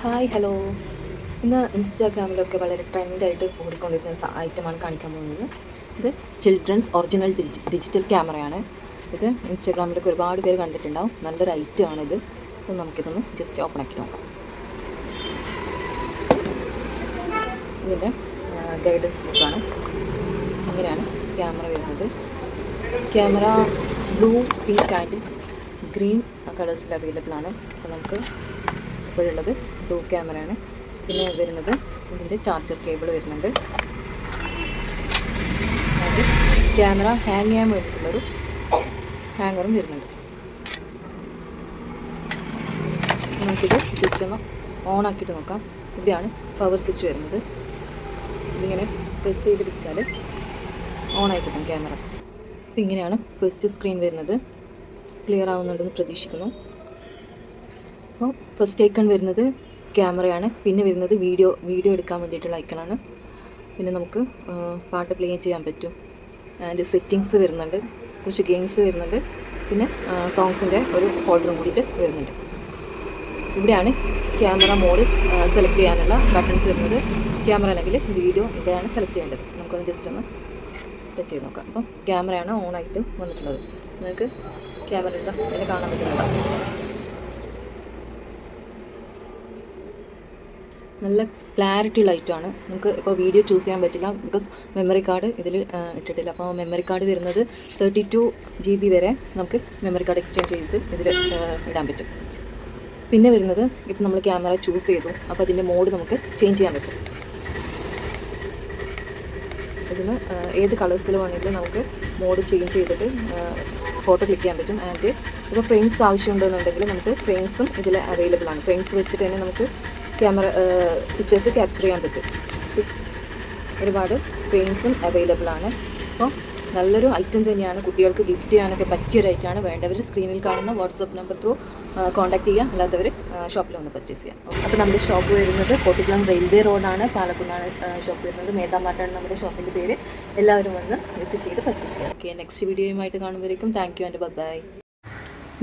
Hi hello. ഇന്ന് ഇൻസ്റ്റാഗ്രാമിലൊക്കെ വളരെ ട്രെൻഡായിട്ട് ഓടിക്കൊണ്ടിരിക്കുന്ന ഐറ്റമാണ് കാണിക്കാൻ പോകുന്നത്. ഇത് ചിൽഡ്രൻസ് ഒറിജിനൽ ഡിജിറ്റൽ ക്യാമറയാണ്. ഇത് ഇൻസ്റ്റാഗ്രാമിലൊക്കെ ഒരുപാട് പേര് കണ്ടിട്ടുണ്ടാവും. നല്ലൊരു ഐറ്റമാണിത്. അപ്പോൾ നമുക്കിതൊന്ന് ജസ്റ്റ് ഓപ്പൺ ആക്കി നോക്കാം. ഇതിൻ്റെ ഗൈഡൻസ് ബുക്കാണ്. ഇങ്ങനെയാണ് ക്യാമറ വരുന്നത്. Camera blue, pink and green കളേഴ്സിൽ അവൈലബിൾ ആണ്. അപ്പോൾ നമുക്ക് ഇപ്പോഴുള്ളത് ബ്ലൂ ക്യാമറയാണ്. പിന്നെ വരുന്നത് ഇതിൻ്റെ ചാർജർ കേബിൾ വരുന്നുണ്ട്. അത് ക്യാമറ ഹാങ് ചെയ്യാൻ വേണ്ടിയിട്ടുള്ളൊരു ഹാങ്ങറും വരുന്നുണ്ട്. നമുക്കിത് ജസ്റ്റ് ഒന്ന് ഓൺ ആക്കിയിട്ട് നോക്കാം. ഇവിടെയാണ് പവർ സ്വിച്ച് വരുന്നത്. ഇതിങ്ങനെ പ്രസ് ചെയ്ത് പിടിച്ചാൽ ഓൺ ആയി കിട്ടും ക്യാമറ. അപ്പോൾ ഇങ്ങനെയാണ് ഫസ്റ്റ് സ്ക്രീൻ വരുന്നത്. ക്ലിയർ ആവുന്നുണ്ടെന്ന് പ്രതീക്ഷിക്കുന്നു. അപ്പോൾ ഫസ്റ്റ് ഐക്കൺ വരുന്നത് ക്യാമറയാണ്. പിന്നെ വരുന്നത് വീഡിയോ എടുക്കാൻ വേണ്ടിയിട്ടുള്ള ഐക്കണാണ്. പിന്നെ നമുക്ക് പാട്ട് പ്ലേ ചെയ്യാൻ പറ്റും. ആൻഡ് സെറ്റിങ്സ് വരുന്നുണ്ട്, കുറച്ച് ഗെയിംസ് വരുന്നുണ്ട്, പിന്നെ സോങ്സിൻ്റെ ഒരു ഫോൾഡറും കൂടിയിട്ട് വരുന്നുണ്ട്. ഇവിടെയാണ് ക്യാമറ മോഡ് സെലക്ട് ചെയ്യാനുള്ള ബട്ടൺസ് വരുന്നത്. ക്യാമറ അല്ലെങ്കിൽ വീഡിയോ ഇവിടെയാണ് സെലക്ട് ചെയ്യേണ്ടത്. നമുക്കൊന്ന് ജസ്റ്റ് ഒന്ന് ടച്ച് ചെയ്ത് നോക്കാം. അപ്പം ക്യാമറയാണ് ഓൺ ആയിട്ട് വന്നിട്ടുള്ളത്. നിങ്ങൾക്ക് ക്യാമറ എടുത്താൽ ഇതിനെ കാണാൻ പറ്റുന്നുണ്ട്. നല്ല ക്ലാരിറ്റി ലൈറ്റാണ്. നമുക്ക് ഇപ്പോൾ വീഡിയോ ചൂസ് ചെയ്യാൻ പറ്റില്ല, ബിക്കോസ് മെമ്മറി കാർഡ് ഇതിൽ ഇട്ടിട്ടില്ല. അപ്പോൾ മെമ്മറി കാർഡ് വരുന്നത് 32 GB വരെ നമുക്ക് മെമ്മറി കാർഡ് എക്സ്റ്റെൻഡ് ചെയ്ത് ഇതിൽ ഇടാൻ പറ്റും. പിന്നെ വരുന്നത് ഇപ്പം നമ്മൾ ക്യാമറ ചൂസ് ചെയ്തു, അപ്പോൾ അതിൻ്റെ മോഡ് നമുക്ക് ചേഞ്ച് ചെയ്യാൻ പറ്റും. ഇതിന് ഏത് കളേഴ്സിൽ വേണമെങ്കിലും നമുക്ക് മോഡ് ചേഞ്ച് ചെയ്തിട്ട് ഫോട്ടോ ക്ലിക്ക് ചെയ്യാൻ പറ്റും. ആൻഡ് ഇപ്പോൾ ഫ്രെയിംസ് ആവശ്യമുണ്ടെന്നുണ്ടെങ്കിൽ നമുക്ക് ഫ്രെയിംസും ഇതിൽ അവൈലബിൾ ആണ്. ഫ്രെയിംസ് വെച്ചിട്ട് തന്നെ നമുക്ക് ക്യാമറ പിക്ചേഴ്സ് ക്യാപ്ചർ ചെയ്യാൻ പറ്റും. ഒരുപാട് ഫ്രെയിംസും അവൈലബിൾ ആണ്. അപ്പോൾ നല്ലൊരു ഐറ്റം തന്നെയാണ്. കുട്ടികൾക്ക് ഗിഫ്റ്റ് ചെയ്യാനൊക്കെ പറ്റിയൊരു ഐറ്റമാണ്. വേണ്ടവർ സ്ക്രീനിൽ കാണുന്ന വാട്സപ്പ് നമ്പർ ത്രൂ കോൺടാക്ട് ചെയ്യുക, അല്ലാത്തവർ ഷോപ്പിൽ വന്ന് പർച്ചേസ് ചെയ്യാം. അപ്പോൾ നമ്മുടെ ഷോപ്പ് വരുന്നത് കോട്ടിക്കുളം റെയിൽവേ റോഡാണ്, പാലക്കുന്നാണ് ഷോപ്പ് വരുന്നത്. മേധാമാർട്ടാണ് നമ്മുടെ ഷോപ്പിൻ്റെ പേര്. എല്ലാവരും വന്ന് വിസിറ്റ് ചെയ്ത് പർച്ചേസ് ചെയ്യാം. ഓക്കെ, നെക്സ്റ്റ് വീഡിയോയുമായിട്ട് കാണുമ്പോഴേക്കും thank you and bye.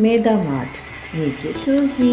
Medhamart, make you choosy.